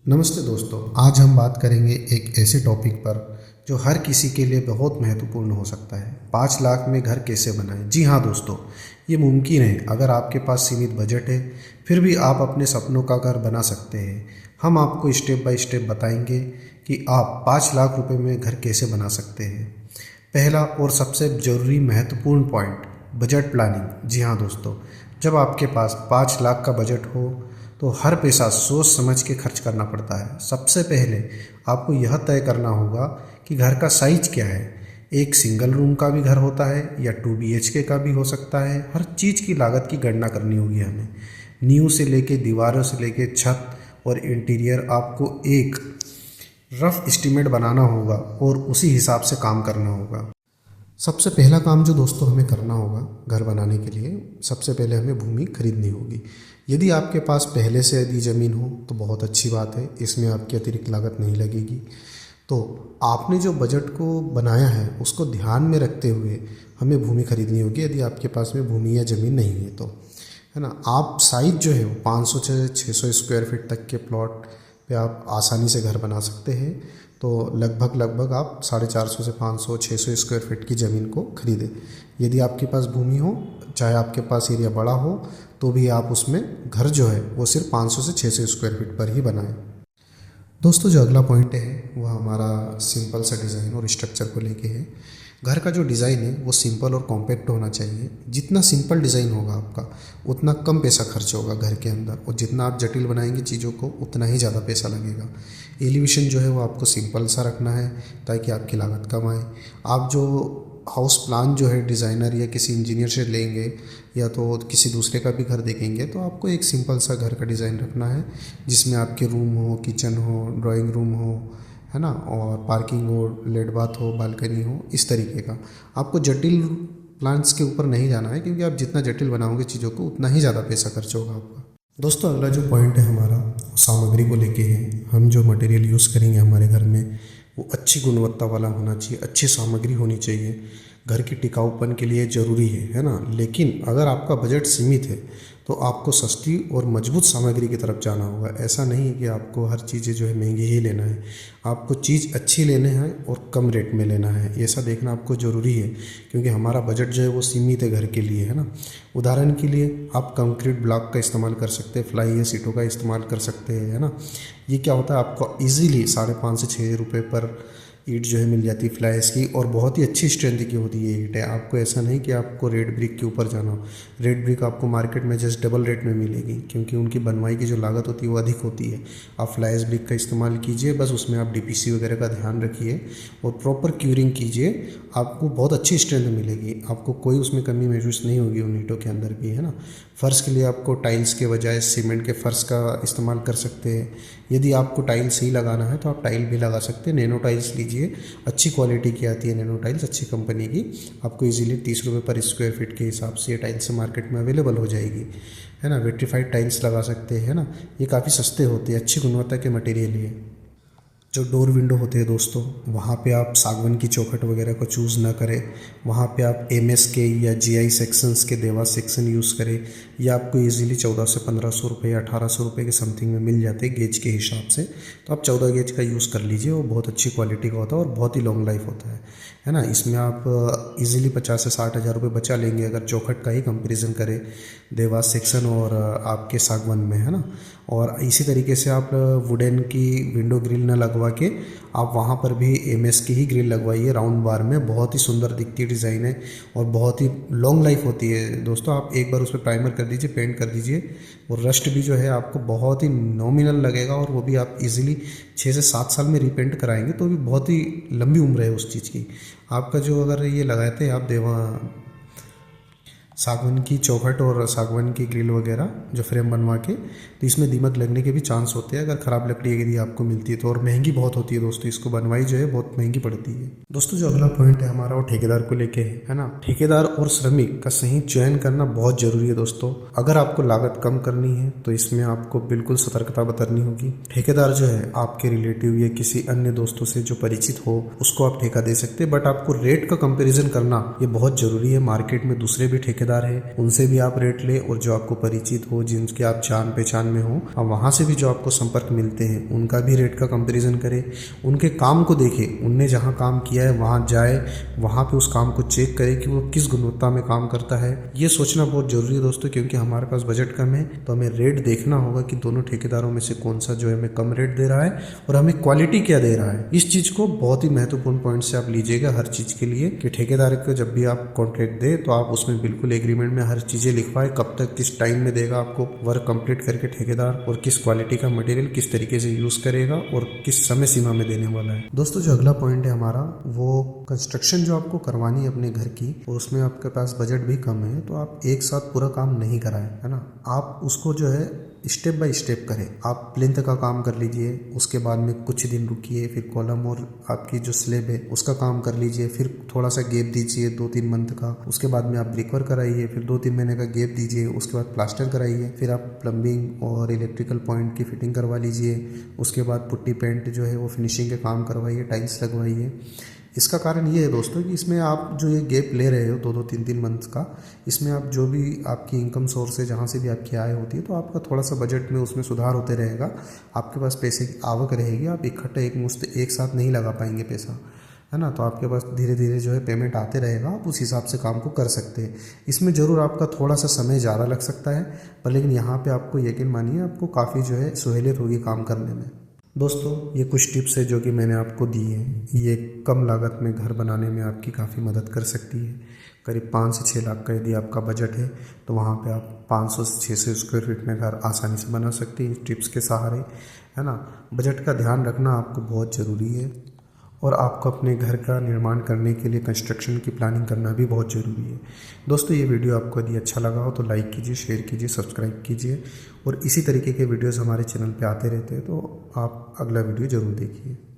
नमस्ते दोस्तों, आज हम बात करेंगे एक ऐसे टॉपिक पर जो हर किसी के लिए बहुत महत्वपूर्ण हो सकता है। 5 लाख में घर कैसे बनाएं? जी हाँ दोस्तों, ये मुमकिन है अगर आपके पास सीमित बजट है, फिर भी आप अपने सपनों का घर बना सकते हैं। हम आपको स्टेप बाय स्टेप बताएंगे कि आप 5 लाख रुपए में घर कैसे बना सकते हैं। पहला और सबसे ज़रूरी महत्वपूर्ण पॉइंट, बजट प्लानिंग। जी हाँ दोस्तों, जब आपके पास 5 लाख का बजट हो तो हर पैसा सोच समझ के खर्च करना पड़ता है। सबसे पहले आपको यह तय करना होगा कि घर का साइज क्या है। एक सिंगल रूम का भी घर होता है या 2 BHK का भी हो सकता है। हर चीज़ की लागत की गणना करनी होगी हमें। नींव से लेके दीवारों से लेके छत और इंटीरियर आपको एक रफ एस्टीमेट बनाना होगा और उसी हिसाब से काम करना होगा। सबसे पहला काम जो दोस्तों हमें करना होगा घर बनाने के लिए, सबसे पहले हमें भूमि खरीदनी होगी। यदि आपके पास पहले से यदि ज़मीन हो तो बहुत अच्छी बात है, इसमें आपकी अतिरिक्त लागत नहीं लगेगी। तो आपने जो बजट को बनाया है उसको ध्यान में रखते हुए हमें भूमि खरीदनी होगी, यदि आपके पास में भूमि या ज़मीन नहीं है तो, है ना। आप साइज़ जो है वो 500 से 600 स्क्वायर फीट तक के प्लॉट पे आप आसानी से घर बना सकते हैं। तो लगभग आप 450 से 500 600 स्क्वायर फीट की ज़मीन को खरीदें। यदि आपके पास भूमि हो, चाहे आपके पास एरिया बड़ा हो, तो भी आप उसमें घर जो है वो सिर्फ 500 से 600 स्क्वायर फीट पर ही बनाएं। दोस्तों, जो अगला पॉइंट है वो हमारा सिंपल सा डिज़ाइन और स्ट्रक्चर को लेके है। घर का जो डिज़ाइन है वो सिंपल और कॉम्पैक्ट होना चाहिए। जितना सिंपल डिज़ाइन होगा आपका उतना कम पैसा खर्च होगा घर के अंदर, और जितना आप जटिल बनाएंगे चीज़ों को उतना ही ज़्यादा पैसा लगेगा। एलिवेशन जो है वो आपको सिंपल सा रखना है ताकि आपकी लागत कम आए। आप जो हाउस प्लान जो है डिज़ाइनर या किसी इंजीनियर से लेंगे या तो किसी दूसरे का भी घर देखेंगे, तो आपको एक सिंपल सा घर का डिज़ाइन रखना है जिसमें आपके रूम हो, किचन हो, ड्राइंग रूम हो, है ना, और पार्किंग हो, लेट बाथ हो, बालकनी हो, इस तरीके का। आपको जटिल प्लान्स के ऊपर नहीं जाना है, क्योंकि आप जितना जटिल बनाओगे चीज़ों को उतना ही ज़्यादा पैसा खर्च होगा आपका। दोस्तों, अगला जो पॉइंट है हमारा सामग्री को लेके है। हम जो मटेरियल यूज़ करेंगे हमारे घर में वो अच्छी गुणवत्ता वाला होना चाहिए, अच्छी सामग्री होनी चाहिए। घर की टिकाऊपन के लिए ज़रूरी है ना। लेकिन अगर आपका बजट सीमित है तो आपको सस्ती और मजबूत सामग्री की तरफ जाना होगा। ऐसा नहीं है कि आपको हर चीज़ें जो है महंगी ही लेना है। आपको चीज़ अच्छी लेना है और कम रेट में लेना है, ऐसा देखना आपको ज़रूरी है, क्योंकि हमारा बजट जो है वो सीमित है घर के लिए, है ना। उदाहरण के लिए आप कंक्रीट ब्लॉक का इस्तेमाल कर सकते हैं, फ्लाई या सीटों का इस्तेमाल कर सकते हैं, है ना। ये क्या होता है, आपको ईज़िली 5.5 से 6 रुपये पर ईंट जो है मिल जाती है फ्लाइस की, और बहुत ही अच्छी स्ट्रेंथ की होती है ईंट है। आपको ऐसा नहीं कि आपको रेड ब्रिक के ऊपर जाना हो। रेड ब्रिक आपको मार्केट में जस्ट डबल रेट में मिलेगी, क्योंकि उनकी बनवाई की जो लागत होती है वो अधिक होती है। आप फ्लाइस ब्रिक का इस्तेमाल कीजिए, बस उसमें आप DPC वगैरह का ध्यान रखिए और प्रॉपर क्यूरिंग कीजिए, आपको बहुत अच्छी स्ट्रेंथ मिलेगी। आपको कोई उसमें कमी महसूस नहीं होगी उन ईंटों के अंदर भी, है ना। फ़र्श के लिए आपको टाइल्स के बजाय सीमेंट के फ़र्श का इस्तेमाल कर सकते हैं। यदि आपको टाइल्स ही लगाना है तो आप टाइल भी लगा सकते हैं। नैनो टाइल्स लीजिए, अच्छी क्वालिटी की आती है नैनो टाइल्स, अच्छी कंपनी की। आपको इजीली 30 रुपये पर स्क्वायर फीट के हिसाब से ये टाइल्स मार्केट में अवेलेबल हो जाएगी, है ना। विट्रीफाइड टाइल्स लगा सकते हैं, है ना। ये काफ़ी सस्ते होते हैं, अच्छी गुणवत्ता के मटेरियल ये। जो डोर विंडो होते हैं दोस्तों, वहाँ पे आप सागवान की चौखट वगैरह को चूज़ ना करें। वहाँ पे आप MSK या GI सेक्शंस के देवास सेक्शन यूज़ करें। ये आपको इजीली 1400 से 1500 रुपये या 1800 रुपये के समथिंग में मिल जाते हैं गेज के हिसाब से। तो आप 14 गेज का यूज़ कर लीजिए, वो बहुत अच्छी क्वालिटी का होता है और बहुत ही लॉन्ग लाइफ होता है ना। इसमें आप इजीली 50 से 60 हज़ार रुपये बचा लेंगे अगर चौखट का ही कंपेरिजन करें देवास सेक्शन और आपके सागवान में, है ना। और इसी तरीके से आप वुडन की विंडो ग्रिल न लगवा के आप वहाँ पर भी MS की ही ग्रिल लगवाइए राउंड बार में। बहुत ही सुंदर दिखती है, डिज़ाइन है और बहुत ही लॉन्ग लाइफ होती है दोस्तों। आप एक बार उस पर प्राइमर कर दीजिए, पेंट कर दीजिए, और रस्ट भी जो है आपको बहुत ही नॉमिनल लगेगा, और वो भी आप इजीली 6 से 7 साल में रीपेंट कराएंगे तो भी बहुत ही लंबी उम्र है उस चीज़ की। आपका जो अगर ये लगाते हैं आप सागवान की चौखट और सागवान की ग्रिल वगैरह जो फ्रेम बनवा के, तो इसमें दीमक लगने के भी चांस होते हैं अगर ख़राब लकड़ी यदि आपको मिलती है तो। और महंगी बहुत होती है दोस्तों, इसको बनवाई जो है बहुत महंगी पड़ती है। दोस्तों, जो अगला पॉइंट है हमारा वो ठेकेदार को लेके है ना। ठेकेदार और श्रमिक का सही चयन करना बहुत ज़रूरी है दोस्तों। अगर आपको लागत कम करनी है तो इसमें आपको बिल्कुल सतर्कता बरतनी होगी। ठेकेदार जो है आपके रिलेटिव या किसी अन्य दोस्तों से जो परिचित हो उसको आप ठेका दे सकते हैं, बट आपको रेट का कंपेरिजन करना ये बहुत ज़रूरी है। मार्केट में दूसरे भी ठेकेदार ठेकेदार है उनसे भी आप रेट ले, और जो आपको परिचित हो, जिनके आप जान पहचान में हो, और वहाँ से भी जो आपको संपर्क मिलते हैं उनका भी रेट का कंपैरिजन करें, उनके काम को देखें, उनने जहाँ काम किया है वहाँ जाए, वहाँ पे उस काम को चेक करें कि वो किस गुणवत्ता में काम करता है। ये सोचना बहुत ज़रूरी है दोस्तों, क्योंकि हमारे पास बजट कम है तो हमें रेट देखना होगा कि दोनों ठेकेदारों में से कौन सा जो है हमें कम रेट दे रहा है और हमें क्वालिटी क्या दे रहा है। इस चीज़ को बहुत ही महत्वपूर्ण पॉइंट से आप लीजिएगा हर चीज़ के लिए, कि ठेकेदार को जब भी आप कॉन्ट्रैक्ट दे तो आप उसमें बिल्कुल एग्रीमेंट में हर चीज़ें लिखवाए, कब तक किस टाइम में देगा आपको वर्क कंप्लीट करके ठेकेदार, और किस क्वालिटी का मटेरियल किस तरीके से यूज़ करेगा और किस समय सीमा में देने वाला है। दोस्तों जो अगला पॉइंट है हमारा, वो कंस्ट्रक्शन जो आपको करवानी है अपने घर की, और उसमें आपके पास बजट भी कम है, तो आप एक साथ पूरा काम नहीं कराएं, है ना। आप उसको जो है स्टेप बाय स्टेप करें। आप प्लिंथ का काम कर लीजिए, उसके बाद में कुछ दिन रुकिए, फिर कॉलम और आपकी जो स्लेब है उसका काम कर लीजिए, फिर थोड़ा सा गैप दीजिए 2-3 मंथ का, उसके बाद में आप ब्रिकवर्क कराइए, फिर 2-3 महीने का गैप दीजिए, उसके बाद प्लास्टर कराइए, फिर आप प्लम्बिंग और इलेक्ट्रिकल पॉइंट की फिटिंग करवा लीजिए, उसके बाद पुट्टी पेंट जो है वो फिनिशिंग के काम करवाइए, टाइल्स लगवाइए। इसका कारण ये है दोस्तों कि इसमें आप जो ये गैप ले रहे हो 2-2 3-3 मंथ का, इसमें आप जो भी आपकी इनकम सोर्स है, जहाँ से भी आपकी आय होती है, तो आपका थोड़ा सा बजट में उसमें सुधार होते रहेगा। आपके पास पैसे की आवक रहेगी, आप इकट्ठा एक मुश्त एक साथ नहीं लगा पाएंगे पैसा, है ना। तो आपके पास धीरे धीरे जो है पेमेंट आते रहेगा, आप उस हिसाब से काम को कर सकते हैं। इसमें ज़रूर आपका थोड़ा सा समय ज़्यादा लग सकता है, पर लेकिन यहाँ पे आपको यकीन मानिए आपको काफ़ी जो है सहूलियत होगी काम करने में। दोस्तों ये कुछ टिप्स है जो कि मैंने आपको दी हैं, ये कम लागत में घर बनाने में आपकी काफ़ी मदद कर सकती है। करीब 5 से 6 लाख का यदि आपका बजट है तो वहाँ पे आप 500 से 600 स्क्वायर फीट में घर आसानी से बना सकते हैं टिप्स के सहारे, है ना। बजट का ध्यान रखना आपको बहुत ज़रूरी है, और आपको अपने घर का निर्माण करने के लिए कंस्ट्रक्शन की प्लानिंग करना भी बहुत ज़रूरी है। दोस्तों ये वीडियो आपको यदि अच्छा लगा हो तो लाइक कीजिए, शेयर कीजिए, सब्सक्राइब कीजिए, और इसी तरीके के वीडियोस हमारे चैनल पे आते रहते हैं, तो आप अगला वीडियो ज़रूर देखिए।